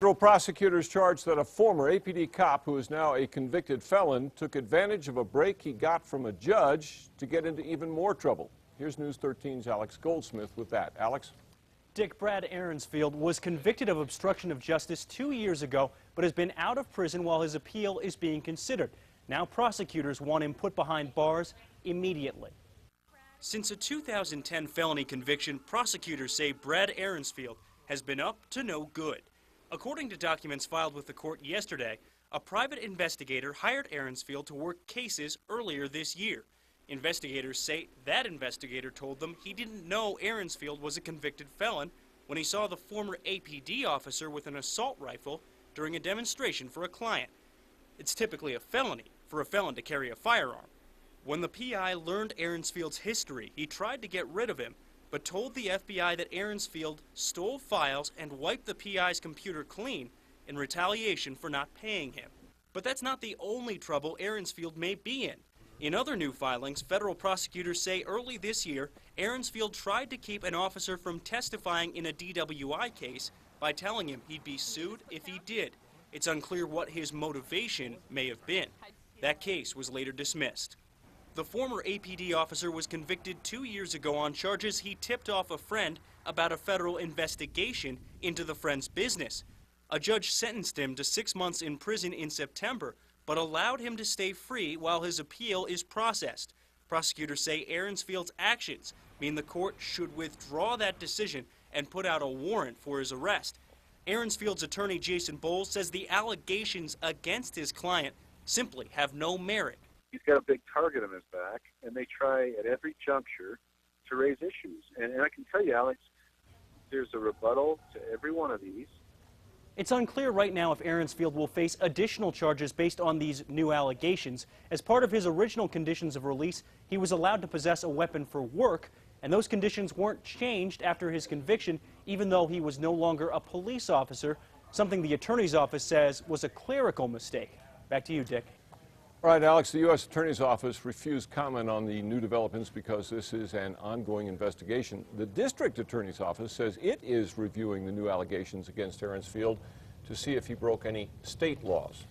Federal prosecutors charge that a former APD cop who is now a convicted felon took advantage of a break he got from a judge to get into even more trouble. Here's News 13's Alex Goldsmith with that. Alex? Dick, Brad Ahrensfield was convicted of obstruction of justice 2 years ago, but has been out of prison while his appeal is being considered. Now prosecutors want him put behind bars immediately. Since a 2010 felony conviction, prosecutors say Brad Ahrensfield has been up to no good. According to documents filed with the court yesterday, a private investigator hired Ahrensfield to work cases earlier this year. Investigators say that investigator told them he didn't know Ahrensfield was a convicted felon when he saw the former APD officer with an assault rifle during a demonstration for a client. It's typically a felony for a felon to carry a firearm. When the PI learned Ahrensfield's history, he tried to get rid of him, but told the FBI that Ahrensfield stole files and wiped the PI's computer clean in retaliation for not paying him. But that's not the only trouble Ahrensfield may be in. In other new filings, federal prosecutors say early this year, Ahrensfield tried to keep an officer from testifying in a DWI case by telling him he'd be sued if he did. It's unclear what his motivation may have been. That case was later dismissed. The former APD officer was convicted 2 years ago on charges he tipped off a friend about a federal investigation into the friend's business. A judge sentenced him to 6 months in prison in September, but allowed him to stay free while his appeal is processed. Prosecutors say Ahrensfield's actions mean the court should withdraw that decision and put out a warrant for his arrest. Ahrensfield's attorney Jason Bowles says the allegations against his client simply have no merit. He's got a big target on his back, and they try at every juncture to raise issues. And I can tell you, Alex, there's a rebuttal to every one of these. It's unclear right now if Ahrensfield will face additional charges based on these new allegations. As part of his original conditions of release, he was allowed to possess a weapon for work, and those conditions weren't changed after his conviction, even though he was no longer a police officer, something the attorney's office says was a clerical mistake. Back to you, Dick. All right, Alex, the U.S. Attorney's Office refused comment on the new developments because this is an ongoing investigation. The District Attorney's Office says it is reviewing the new allegations against Ahrensfield to see if he broke any state laws.